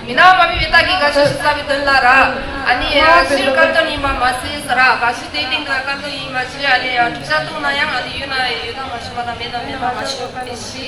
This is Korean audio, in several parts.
Minau mami bita ki gashi sabi tenlara, ani shir kanton ima masih sera, gashi dating kanton ima sih ani tujuh tu nayang ani yuna masih pada meda masih shir.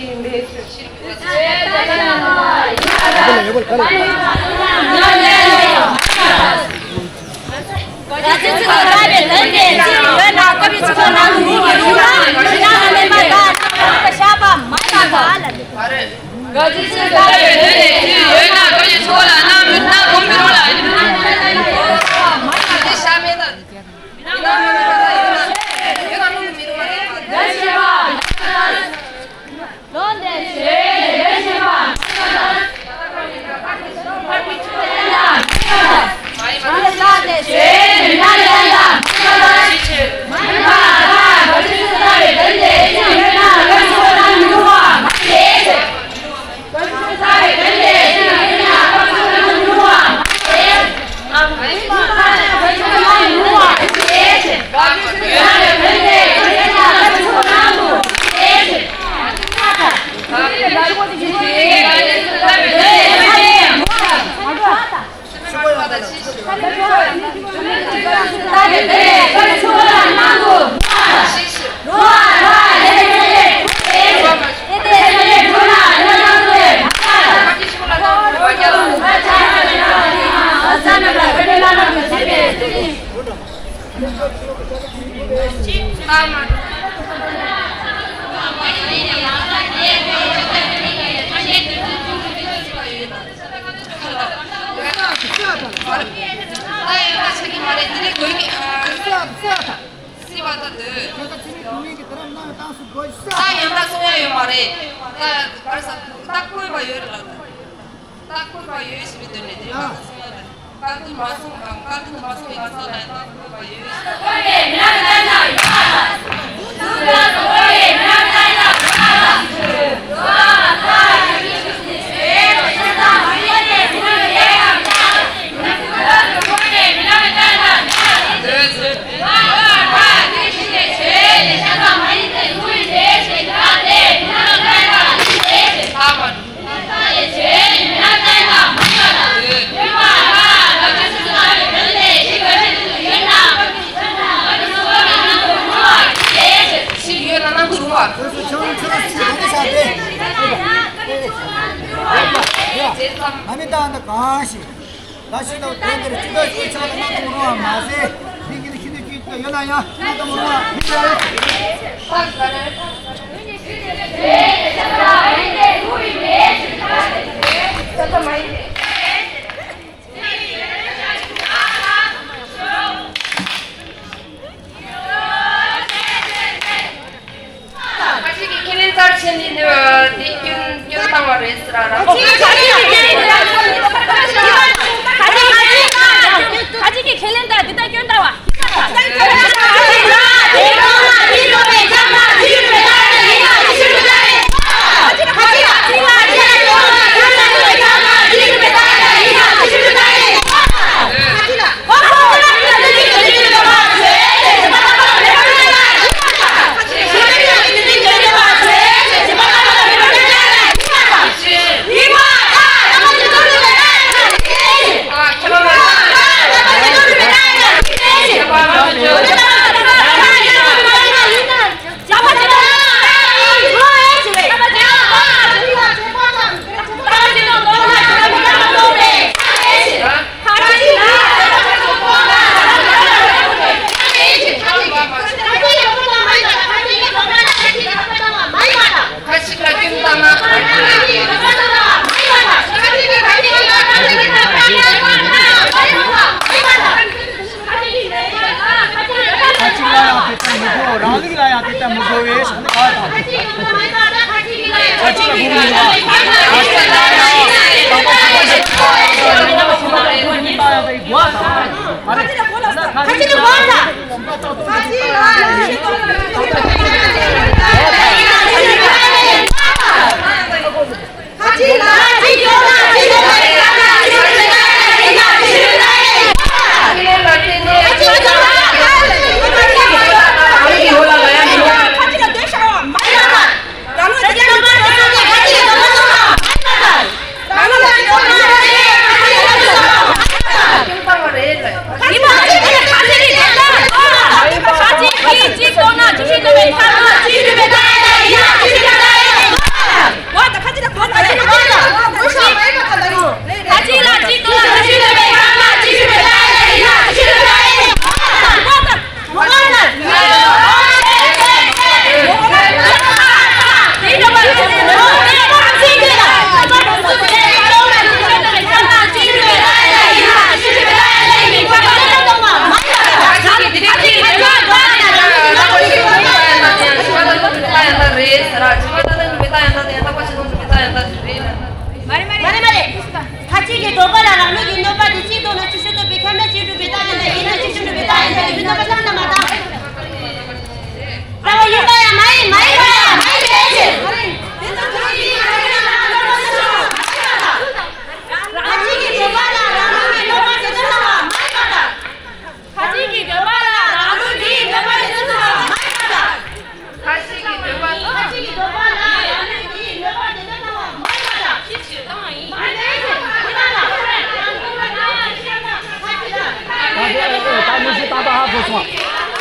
说，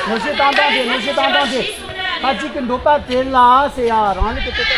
那些当当的，那些当当的，他这个罗巴的拉些呀，然后那个这个。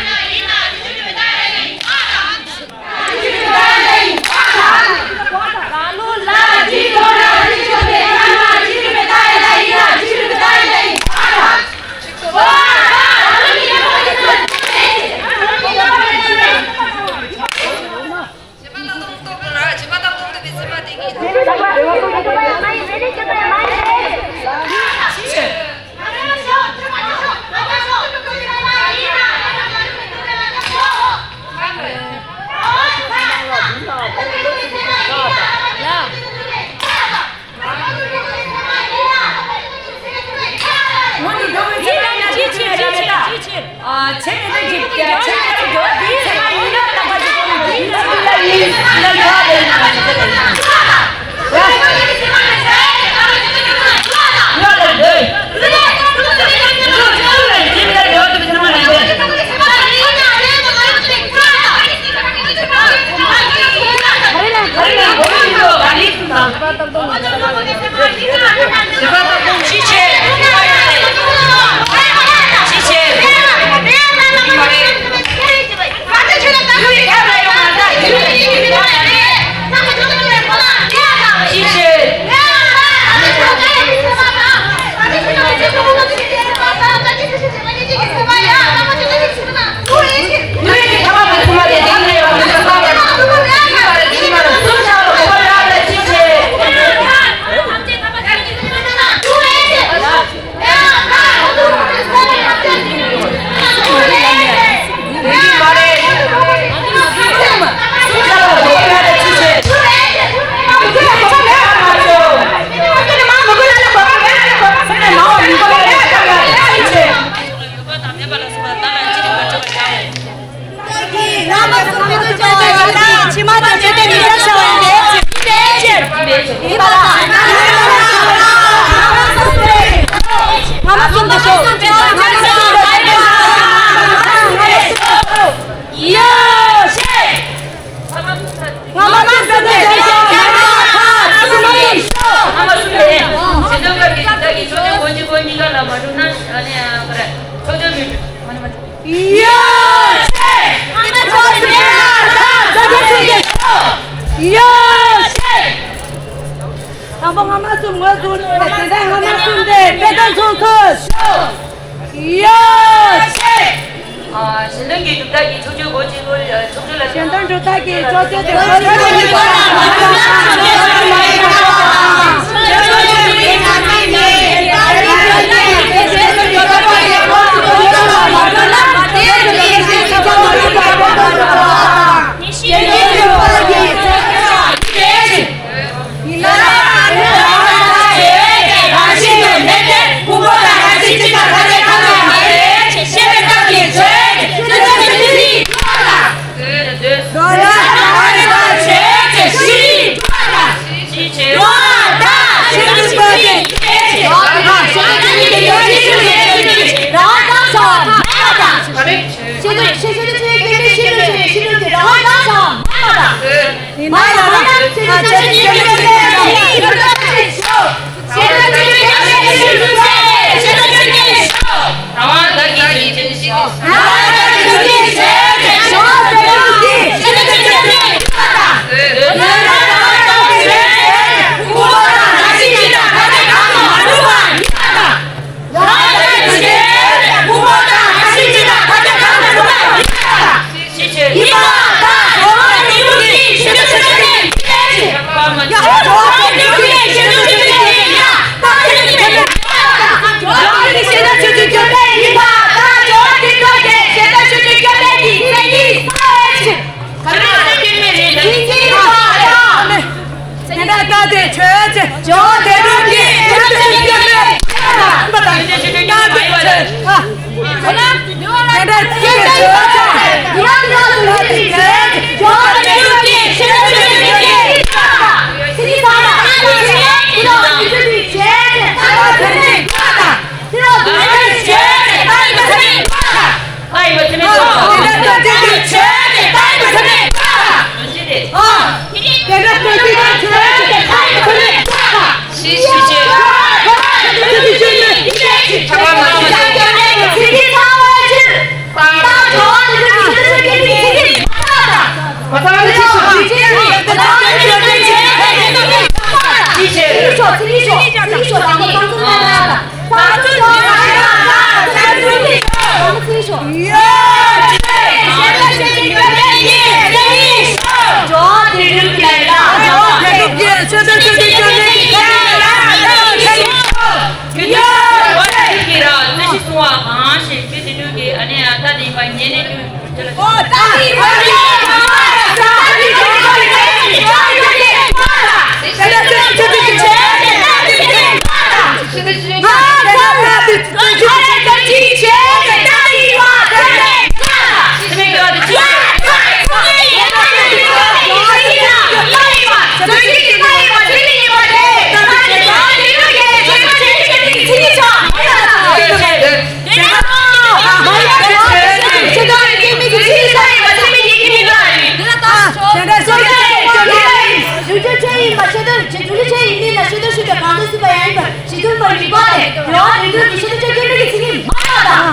제들 제주체 있는 시도시도 가능성이 있는 시도를 이거에 여러분들 시도체 기능이 지금 많아다.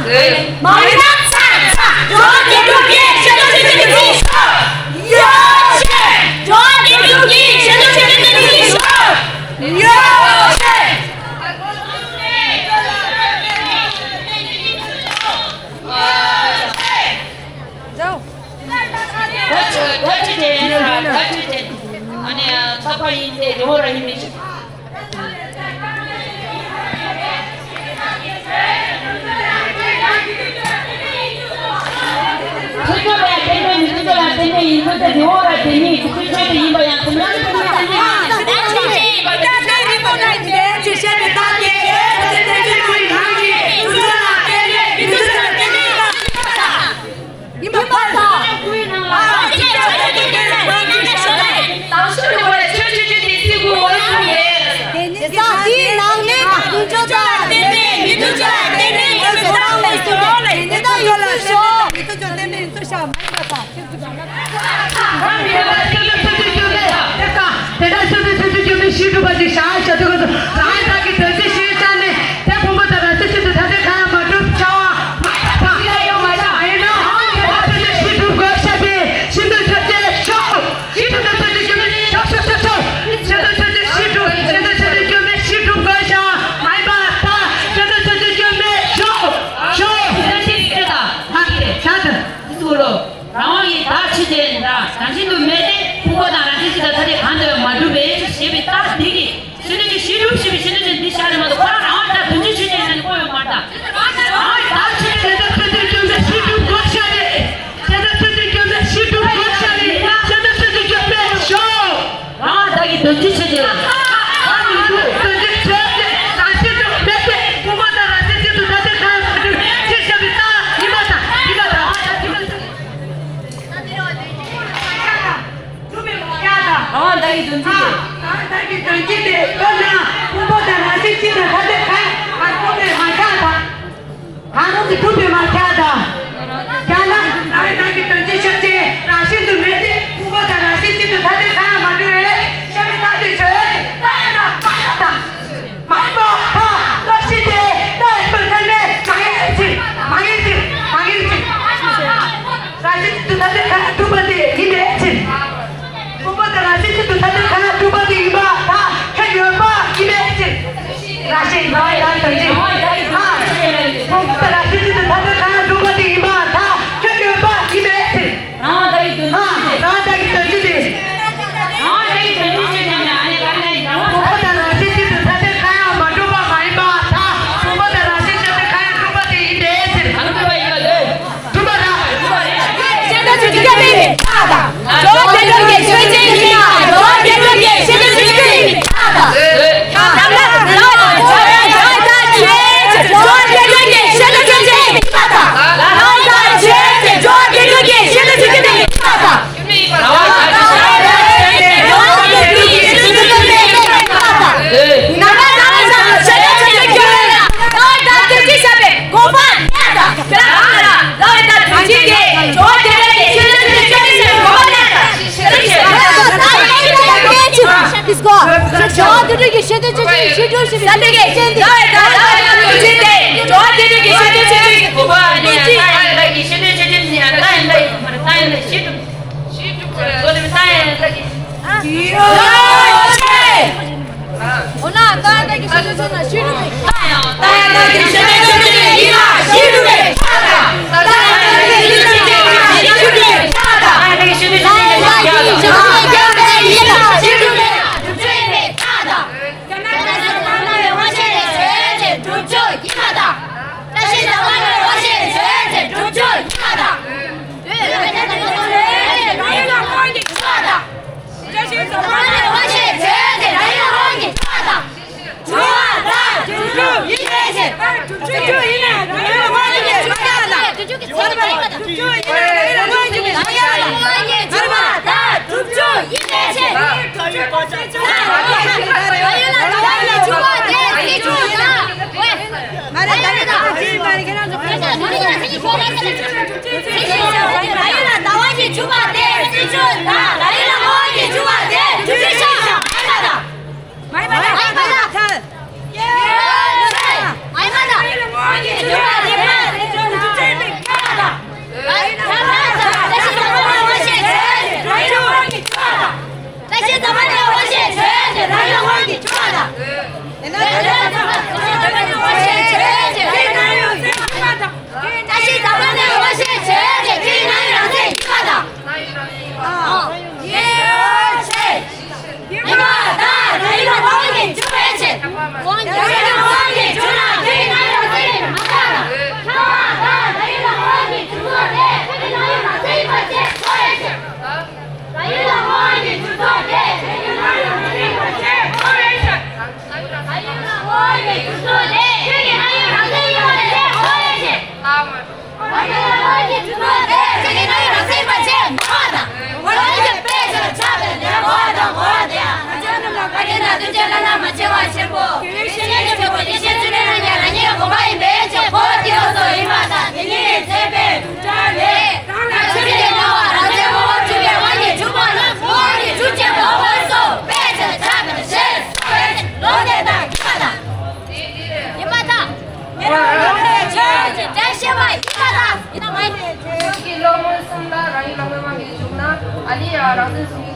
많이 사. 저한테 시도체 여시. 저한테 시도체 기능이 여시. 아니야, 사파이인데 영어를 힘내시. 첫째야 되면 둘째가 되면 이것도 영어를 되니 그쪽에도 이거야. 당신도 매대 보고나 라지스가 다들 간다 말도 왜 시비 딱 되기 신의 시름 시비 신의 니 샤르마도 거라 나왔다 던지 주제는 거요 말다 다 신의 좀 시름 거샤네 제가 시름 거샤네 제가 쇼 나기 던지 주제 네. 두절하나 마치와 칠보 신의 저번이 신주는 야라니 고마이 매체 버티어서 이마다 내게 제배 두절해 나출이 나와 라제모 주변 완이 주번은 머리 주제 먹었어 매체 작은 실 너네다 이마다 이마다 저지 대시와 이마다 이마다 여기 너무 쓴다 라이 너무 많이 죽나 아니야 라는 소리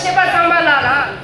제발 장만하라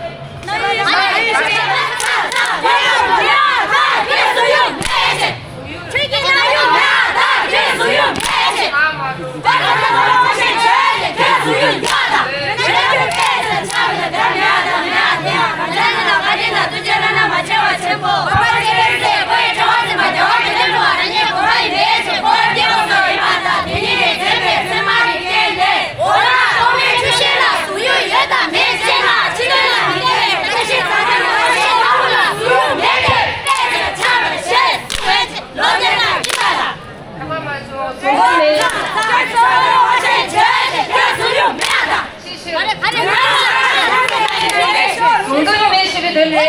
동동이 매실이 들려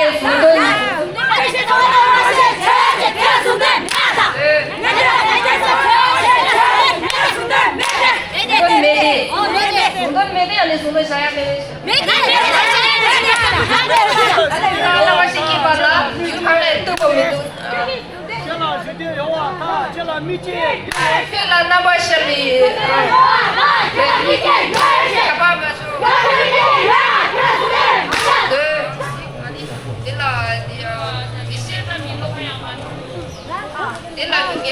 동동 매디 아니 손을 샤야 매디 나가 시키 받아 할래 뜨거 매도 这老师的有啊，他这老没见。 필라 나바셜리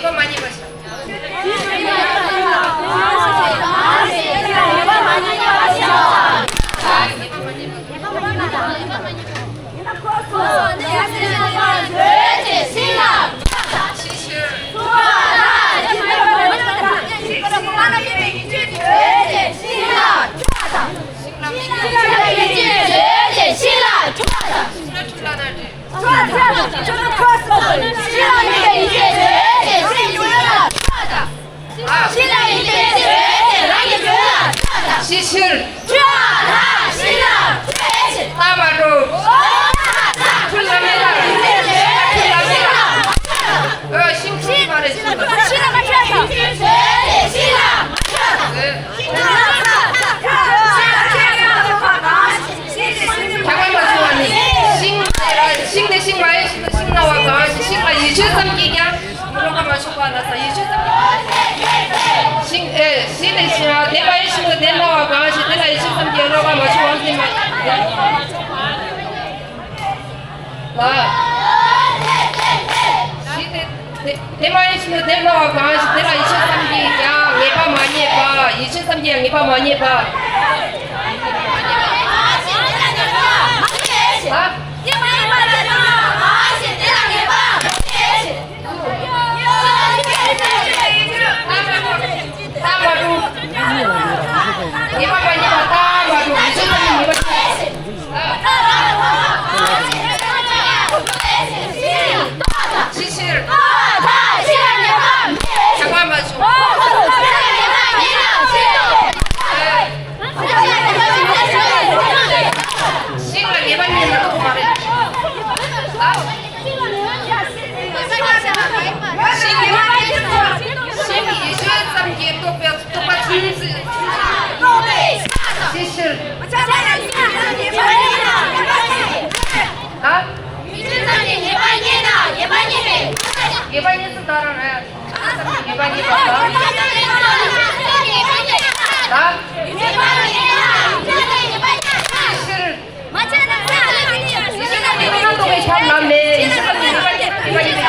Iba 많이 마셔. 시실 따마로 출라메라 심쿵이 말했어. 잠깐만 좋아하니 싱 대신 마이 싱 나와가 싱가 23기냐 물어가 마시고 알았어 23기 싱 대신 내가 1싱가 내 나와가 내가 23기 열어가 마시고 왔으면 대만 1싱가 내 나와가 내가 23기 양 예봐 많이 해봐 23기 양 예봐 많이 해봐 시실 잠깐만 좀 이방이 봤다. 나? 이방동에 참 남네. 이방이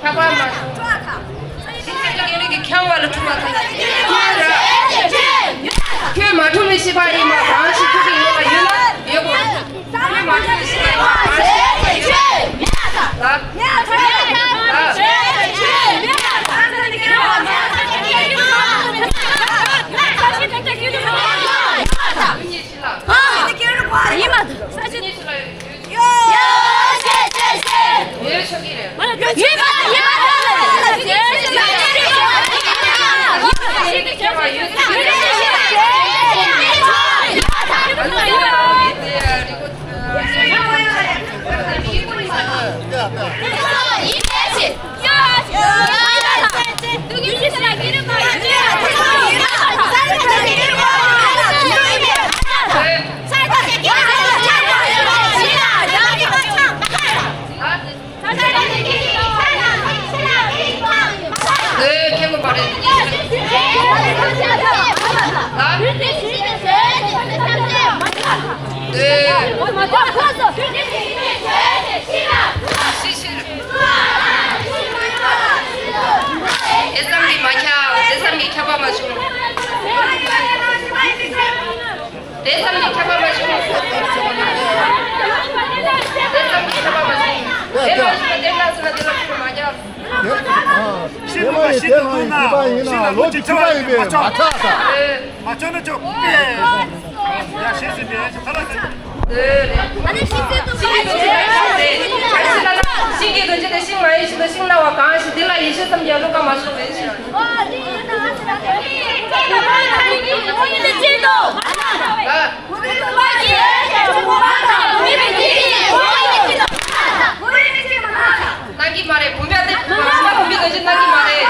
잠깐만. 진짜 이렇게 경화를 주마다. 그 마토미 시바이 마 당시 그게 뭐가 유나? 여보. 그 마토미 시바이 대만이나 로지 주바이베 맞다. 저는 좀 야, 실수인데 시기 근처에 식마이 시도 식나와 강시 딜라 23년로 가마시로 벤시. 나기 말해 보면한테 보면 근처 나기 말해.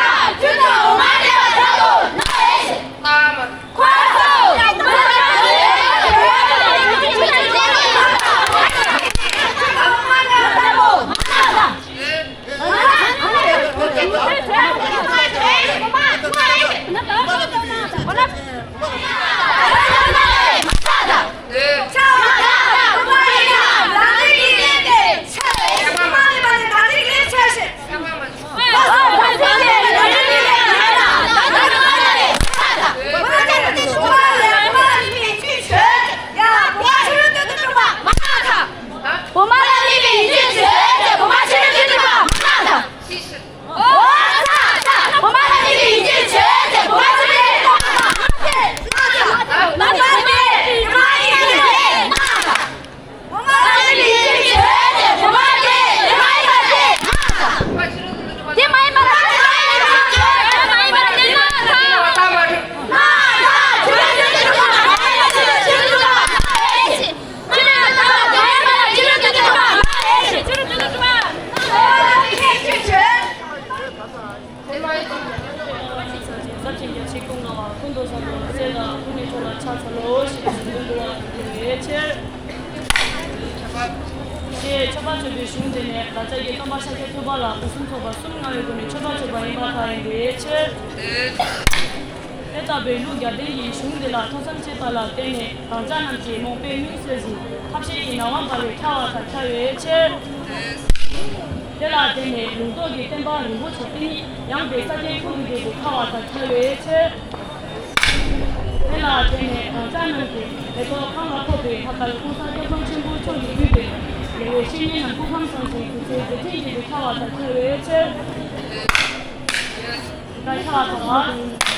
첫 번째 비중전에 나자기 토마샤게 토발라 무슨 토바 숨나요군이 첫 번째 바이마타인데 에타 벨루가 데이 슝데라 토산체발라 데네 당자남지 모페 뉴스지 합시기 나완발을 타와타 차외체 데라 데네 루도기 템바 루고치 양베 사제 코기게 타와타 차외체 데라 데네 당자남지 에토 칸라코베 하달 공사교 정신부 총리비베我今年的不放松心，就是这一点的看法才特别切。该看法。